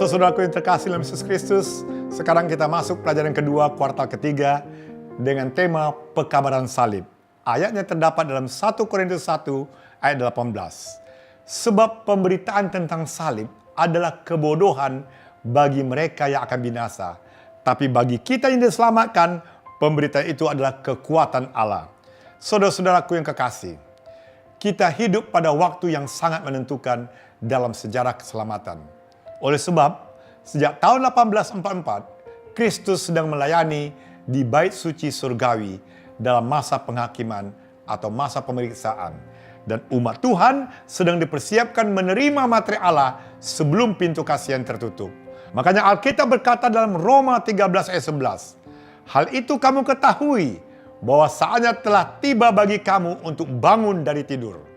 Saudara-saudaraku yang terkasih dalam Yesus Kristus, sekarang kita masuk pelajaran kedua kuartal ketiga dengan tema pekabaran salib. Ayatnya terdapat dalam 1 Korintus 1 ayat 18. Sebab pemberitaan tentang salib adalah kebodohan bagi mereka yang akan binasa. Tapi bagi kita yang diselamatkan, pemberitaan itu adalah kekuatan Allah. Saudara-saudaraku yang kekasih, kita hidup pada waktu yang sangat menentukan dalam sejarah keselamatan. Oleh sebab, sejak tahun 1844, Kristus sedang melayani di bait suci surgawi dalam masa penghakiman atau masa pemeriksaan. Dan umat Tuhan sedang dipersiapkan menerima materi Allah sebelum pintu kasihan tertutup. Makanya Alkitab berkata dalam Roma 13 ayat 11, hal itu kamu ketahui, bahwa saatnya telah tiba bagi kamu untuk bangun dari tidur.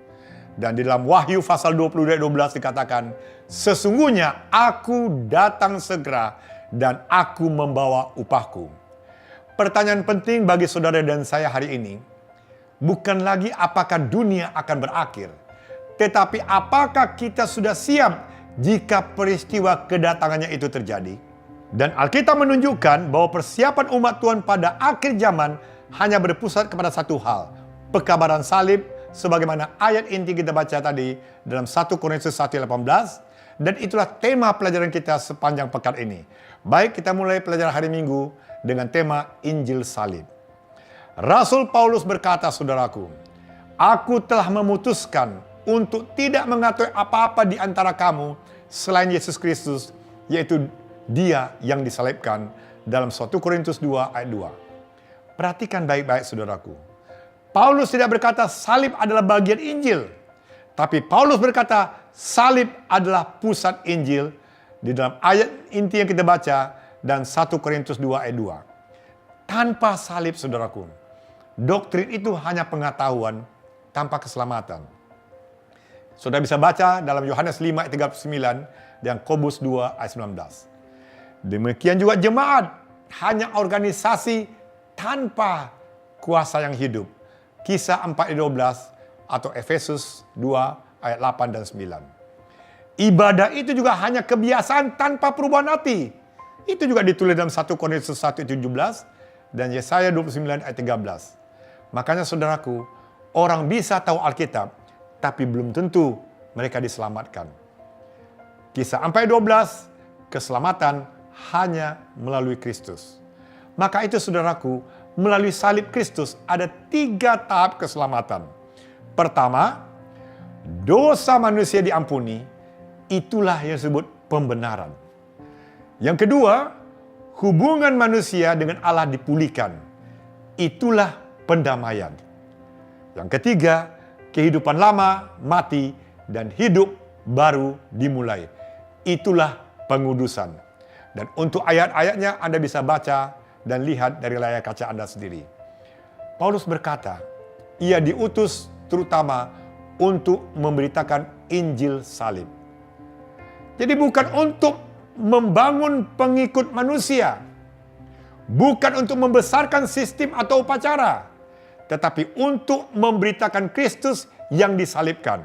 Dan di dalam Wahyu pasal 20 ayat 12 dikatakan, sesungguhnya aku datang segera dan aku membawa upahku. Pertanyaan penting bagi saudara dan saya hari ini, bukan lagi apakah dunia akan berakhir, tetapi apakah kita sudah siap jika peristiwa kedatangannya itu terjadi. Dan Alkitab menunjukkan bahwa persiapan umat Tuhan pada akhir zaman hanya berpusat kepada satu hal, pekabaran salib, sebagaimana ayat inti kita baca tadi dalam 1 Korintus 1:18, dan itulah tema pelajaran kita sepanjang pekan ini. Baik, kita mulai pelajaran hari Minggu dengan tema Injil Salib. Rasul Paulus berkata, saudaraku, aku telah memutuskan untuk tidak mengetahui apa-apa di antara kamu selain Yesus Kristus, yaitu Dia yang disalibkan, dalam 1 Korintus 2 ayat 2. Perhatikan baik-baik saudaraku. Paulus tidak berkata salib adalah bagian Injil. Tapi Paulus berkata salib adalah pusat Injil di dalam ayat inti yang kita baca dan 1 Korintus 2 ayat 2. Tanpa salib saudaraku, doktrin itu hanya pengetahuan tanpa keselamatan. Saudara bisa baca dalam Yohanes 5 ayat 39 dan Yakobus 2 ayat 19. Demikian juga jemaat hanya organisasi tanpa kuasa yang hidup. Kisah 4 ayat 12 atau Efesus 2 ayat 8 dan 9. Ibadah itu juga hanya kebiasaan tanpa perubahan hati. Itu juga ditulis dalam 1 Korintus 1 ayat 17 dan Yesaya 29 ayat 13. Makanya saudaraku, orang bisa tahu Alkitab, tapi belum tentu mereka diselamatkan. Kisah 4 ayat 12, keselamatan hanya melalui Kristus. Maka itu saudaraku, melalui salib Kristus ada 3 tahap keselamatan. Pertama, dosa manusia diampuni, itulah yang disebut pembenaran. Yang kedua, hubungan manusia dengan Allah dipulihkan, itulah pendamaian. Yang ketiga, kehidupan lama mati dan hidup baru dimulai, itulah pengudusan. Dan untuk ayat-ayatnya Anda bisa baca dan lihat dari layar kaca Anda sendiri. Paulus berkata, ia diutus terutama untuk memberitakan Injil salib. Jadi bukan untuk membangun pengikut manusia, bukan untuk membesarkan sistem atau upacara, tetapi untuk memberitakan Kristus yang disalibkan.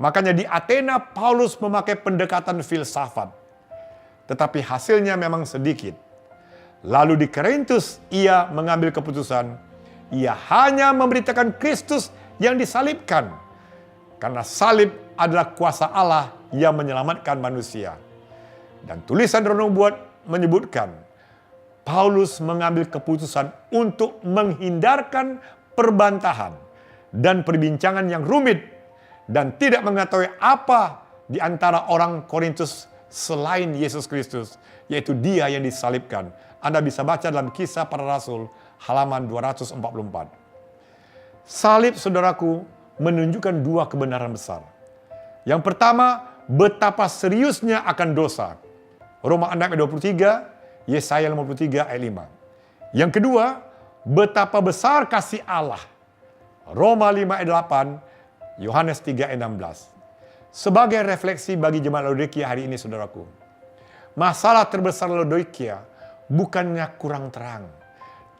Makanya di Athena Paulus memakai pendekatan filsafat, tetapi hasilnya memang sedikit. Lalu di Korintus ia mengambil keputusan, ia hanya memberitakan Kristus yang disalibkan. Karena salib adalah kuasa Allah yang menyelamatkan manusia. Dan tulisan Renung Buat menyebutkan, Paulus mengambil keputusan untuk menghindarkan perbantahan dan perbincangan yang rumit dan tidak mengetahui apa di antara orang Korintus selain Yesus Kristus, yaitu Dia yang disalibkan. Anda bisa baca dalam Kisah Para Rasul halaman 244. Salib saudaraku menunjukkan 2 kebenaran besar. Yang pertama, betapa seriusnya akan dosa. Roma 6 ayat 23, Yesaya 53 ayat 5. Yang kedua, betapa besar kasih Allah. Roma 5 ayat 8, Yohanes 3 ayat 16. Sebagai refleksi bagi jemaat Laodikia hari ini saudaraku, masalah terbesar Laodikia bukannya kurang terang,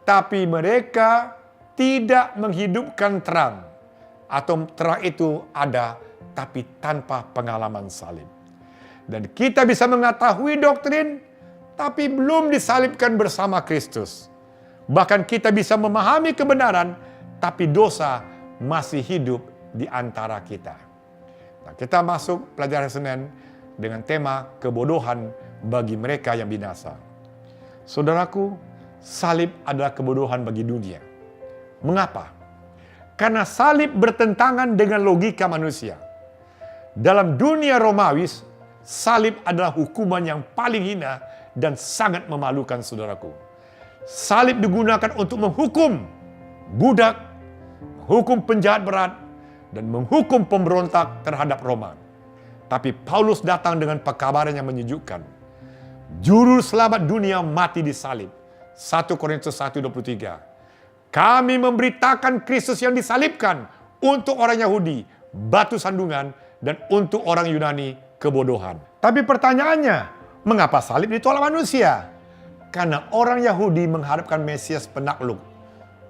tapi mereka tidak menghidupkan terang, atau terang itu ada tapi tanpa pengalaman salib. Dan kita bisa mengetahui doktrin, tapi belum disalibkan bersama Kristus. Bahkan kita bisa memahami kebenaran, tapi dosa masih hidup di antara kita. Nah, kita masuk pelajaran Senin dengan tema kebodohan bagi mereka yang binasa. Saudaraku, salib adalah kebodohan bagi dunia. Mengapa? Karena salib bertentangan dengan logika manusia. Dalam dunia Romawi, salib adalah hukuman yang paling hina dan sangat memalukan, saudaraku. Salib digunakan untuk menghukum budak, menghukum penjahat berat, dan menghukum pemberontak terhadap Roma. Tapi Paulus datang dengan pekabaran yang menyejukkan. Juru selamat dunia mati di salib. 1 Korintus 1:23. Kami memberitakan Kristus yang disalibkan untuk orang Yahudi, batu sandungan, dan untuk orang Yunani, kebodohan. Tapi pertanyaannya, mengapa salib ditolak manusia? Karena orang Yahudi mengharapkan Mesias penakluk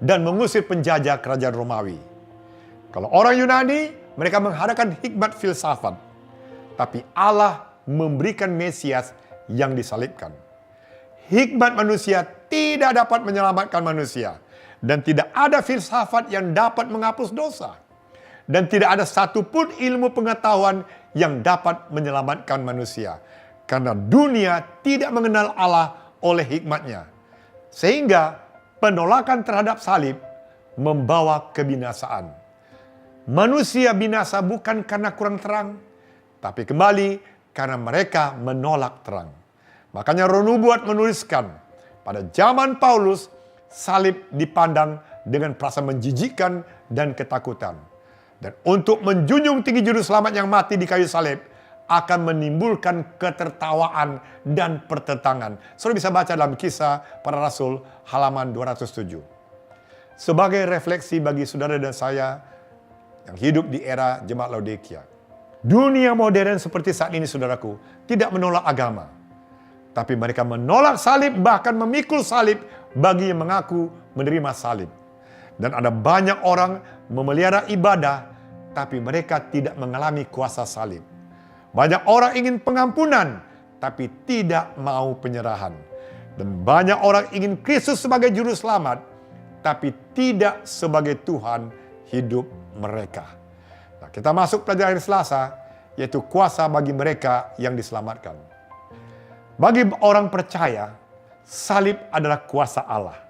dan mengusir penjajah kerajaan Romawi. Kalau orang Yunani, mereka mengharapkan hikmat filsafat. Tapi Allah memberikan Mesias yang disalibkan. Hikmat manusia tidak dapat menyelamatkan manusia. Dan tidak ada filsafat yang dapat menghapus dosa. Dan tidak ada satupun ilmu pengetahuan yang dapat menyelamatkan manusia. Karena dunia tidak mengenal Allah oleh hikmatnya. Sehingga penolakan terhadap salib membawa kebinasaan. Manusia binasa bukan karena kurang terang, tapi kembali karena mereka menolak terang. Makanya Roh Nubuat menuliskan, pada zaman Paulus, salib dipandang dengan perasaan menjijikkan dan ketakutan. Dan untuk menjunjung tinggi juru selamat yang mati di kayu salib, akan menimbulkan ketertawaan dan pertentangan. Saudara bisa baca dalam Kisah Para Rasul halaman 207. Sebagai refleksi bagi saudara dan saya yang hidup di era Jemaat Laodikia. Dunia modern seperti saat ini, saudaraku, tidak menolak agama. Tapi mereka menolak salib, bahkan memikul salib bagi yang mengaku menerima salib. Dan ada banyak orang memelihara ibadah, tapi mereka tidak mengalami kuasa salib. Banyak orang ingin pengampunan, tapi tidak mau penyerahan. Dan banyak orang ingin Kristus sebagai juru selamat, tapi tidak sebagai Tuhan hidup mereka. Nah, kita masuk pelajaran Selasa, yaitu kuasa bagi mereka yang diselamatkan. Bagi orang percaya, salib adalah kuasa Allah.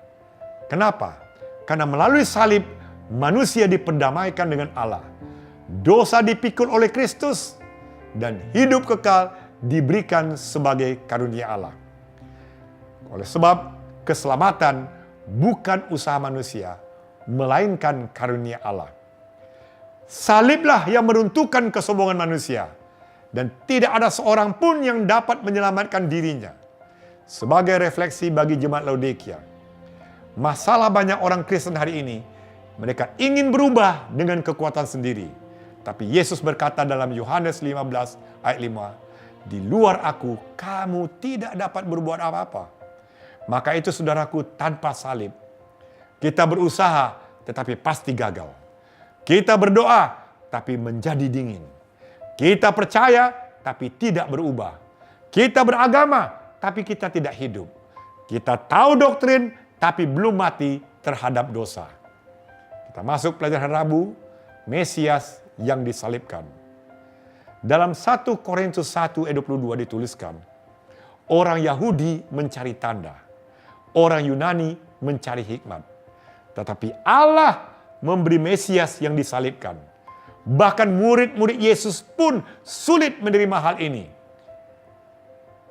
Kenapa? Karena melalui salib, manusia diperdamaikan dengan Allah. Dosa dipikul oleh Kristus, dan hidup kekal diberikan sebagai karunia Allah. Oleh sebab keselamatan bukan usaha manusia, melainkan karunia Allah. Saliblah yang meruntuhkan kesombongan manusia, dan tidak ada seorang pun yang dapat menyelamatkan dirinya. Sebagai refleksi bagi jemaat Laodikia, masalah banyak orang Kristen hari ini, mereka ingin berubah dengan kekuatan sendiri. Tapi Yesus berkata dalam Yohanes 15 ayat 5, di luar aku, kamu tidak dapat berbuat apa-apa. Maka itu saudaraku, tanpa salib, kita berusaha tetapi pasti gagal. Kita berdoa tapi menjadi dingin. Kita percaya tapi tidak berubah. Kita beragama tapi kita tidak hidup. Kita tahu doktrin tapi belum mati terhadap dosa. Kita masuk pelajaran Rabu, Mesias yang disalibkan. Dalam 1 Korintus 1 ayat 22 dituliskan, orang Yahudi mencari tanda, orang Yunani mencari hikmat. Tetapi Allah memberi Mesias yang disalibkan. Bahkan murid-murid Yesus pun sulit menerima hal ini.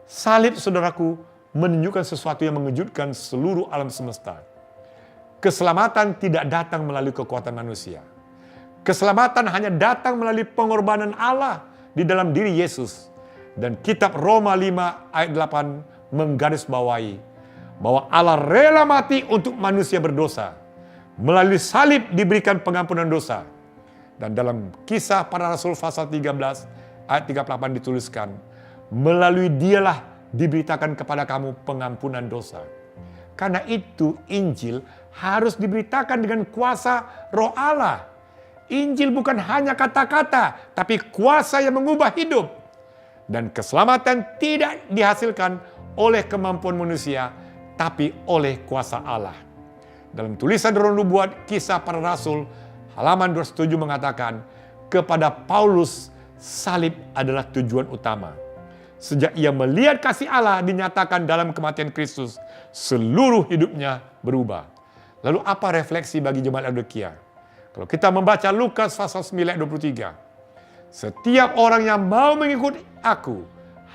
Salib, saudaraku, menunjukkan sesuatu yang mengejutkan seluruh alam semesta. Keselamatan tidak datang melalui kekuatan manusia. Keselamatan hanya datang melalui pengorbanan Allah di dalam diri Yesus. Dan kitab Roma 5 ayat 8 menggarisbawahi bahwa Allah rela mati untuk manusia berdosa. Melalui salib diberikan pengampunan dosa. Dan dalam Kisah Para Rasul pasal 13 ayat 38 dituliskan, melalui dialah diberitakan kepada kamu pengampunan dosa. Karena itu Injil harus diberitakan dengan kuasa Roh Allah. Injil bukan hanya kata-kata, tapi kuasa yang mengubah hidup. Dan keselamatan tidak dihasilkan oleh kemampuan manusia, tapi oleh kuasa Allah. Dalam tulisan Roh Nubuat Kisah Para Rasul, halaman 207 mengatakan, kepada Paulus, salib adalah tujuan utama. Sejak ia melihat kasih Allah dinyatakan dalam kematian Kristus, seluruh hidupnya berubah. Lalu apa refleksi bagi jemaat Laodikia? Kalau kita membaca Lukas pasal 9 ayat 23, setiap orang yang mau mengikut aku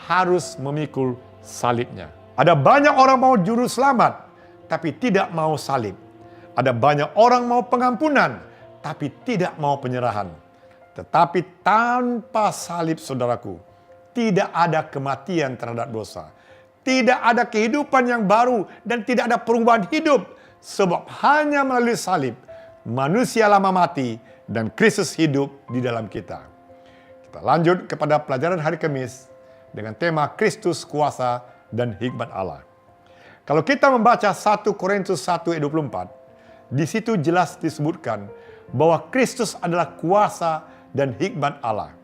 harus memikul salibnya. Ada banyak orang mau juru selamat, tapi tidak mau salib. Ada banyak orang mau pengampunan, tapi tidak mau penyerahan. Tetapi tanpa salib, saudaraku, tidak ada kematian terhadap dosa. Tidak ada kehidupan yang baru dan tidak ada perubahan hidup. Sebab hanya melalui salib, manusia lama mati dan Kristus hidup di dalam kita. Kita lanjut kepada pelajaran hari Kamis dengan tema Kristus, kuasa dan hikmat Allah. Kalau kita membaca 1 Korintus 1 ayat 24, di situ jelas disebutkan bahwa Kristus adalah kuasa dan hikmat Allah.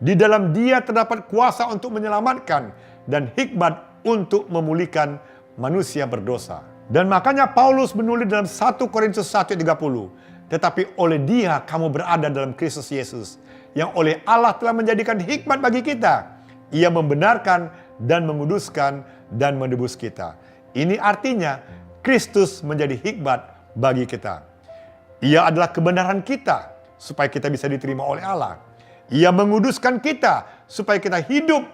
Di dalam Dia terdapat kuasa untuk menyelamatkan dan hikmat untuk memulihkan manusia berdosa. Dan makanya Paulus menulis dalam 1 Korintus 1 ayat 30, tetapi oleh Dia kamu berada dalam Kristus Yesus, yang oleh Allah telah menjadikan hikmat bagi kita. Ia membenarkan dan menguduskan dan menebus kita. Ini artinya Kristus menjadi hikmat bagi kita. Ia adalah kebenaran kita supaya kita bisa diterima oleh Allah. Ia menguduskan kita supaya kita hidup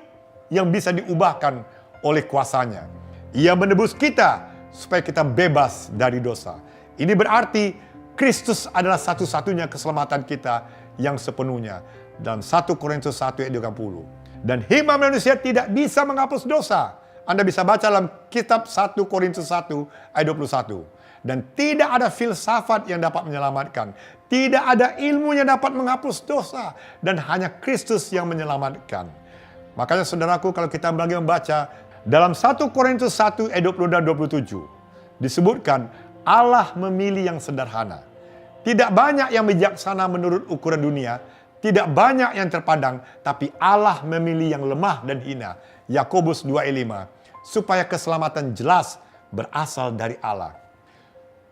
yang bisa diubahkan oleh kuasanya. Ia menebus kita supaya kita bebas dari dosa. Ini berarti Kristus adalah satu-satunya keselamatan kita yang sepenuhnya. Dalam 1 Korintus 1 ayat 30. Dan hikmat manusia tidak bisa menghapus dosa. Anda bisa baca dalam kitab 1 Korintus 1 ayat 21. Dan tidak ada filsafat yang dapat menyelamatkan. Tidak ada ilmu yang dapat menghapus dosa. Dan hanya Kristus yang menyelamatkan. Makanya saudaraku, kalau kita lagi membaca dalam 1 Korintus 1 ayat 20 dan 27. Disebutkan Allah memilih yang sederhana. Tidak banyak yang bijaksana menurut ukuran dunia. Tidak banyak yang terpandang. Tapi Allah memilih yang lemah dan hina. Yakobus 2 ayat 5. Supaya keselamatan jelas berasal dari Allah.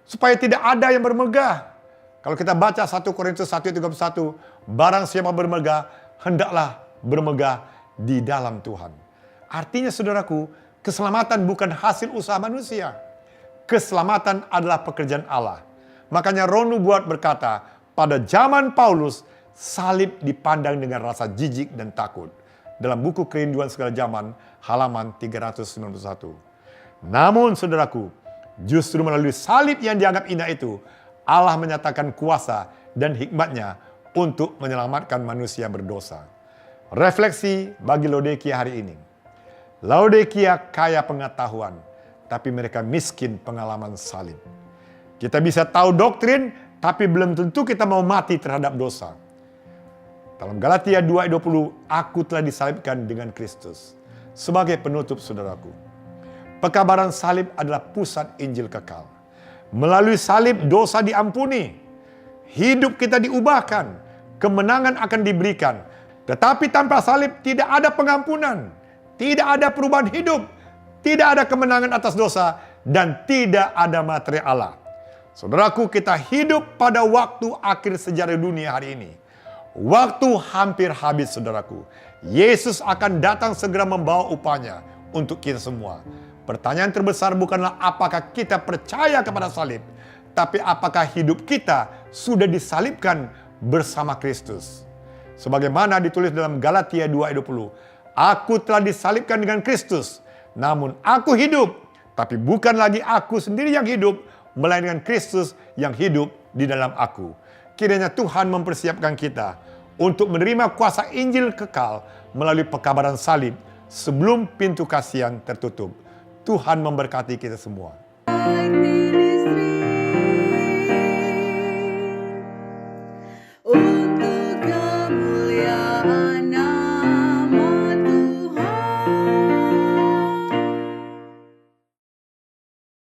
Supaya tidak ada yang bermegah. Kalau kita baca 1 Korintus 1 ayat 31. Barang siapa bermegah, hendaklah bermegah di dalam Tuhan. Artinya saudaraku, keselamatan bukan hasil usaha manusia. Keselamatan adalah pekerjaan Allah. Makanya Roh Nubuat berkata, pada zaman Paulus, salib dipandang dengan rasa jijik dan takut. Dalam buku Kerinduan Segala Zaman, halaman 391. Namun saudaraku, justru melalui salib yang dianggap indah itu, Allah menyatakan kuasa dan hikmatnya untuk menyelamatkan manusia berdosa. Refleksi bagi Laodikia hari ini. Laodikia kaya pengetahuan, tapi mereka miskin pengalaman salib. Kita bisa tahu doktrin, tapi belum tentu kita mau mati terhadap dosa. Dalam Galatia 2 ayat 20, aku telah disalibkan dengan Kristus. Sebagai penutup saudaraku, pekabaran salib adalah pusat Injil kekal. Melalui salib dosa diampuni, hidup kita diubahkan, kemenangan akan diberikan. Tetapi tanpa salib tidak ada pengampunan, tidak ada perubahan hidup, tidak ada kemenangan atas dosa, dan tidak ada materi Allah. Saudaraku, kita hidup pada waktu akhir sejarah dunia hari ini. Waktu hampir habis, saudaraku. Yesus akan datang segera membawa upahnya untuk kita semua. Pertanyaan terbesar bukanlah apakah kita percaya kepada salib, tapi apakah hidup kita sudah disalibkan bersama Kristus. Sebagaimana ditulis dalam Galatia 2 ayat 20. Aku telah disalibkan dengan Kristus, namun aku hidup, tapi bukan lagi aku sendiri yang hidup, melainkan Kristus yang hidup di dalam aku. Kiranya Tuhan mempersiapkan kita untuk menerima kuasa Injil kekal melalui pekabaran salib sebelum pintu kasihan tertutup. Tuhan memberkati kita semua.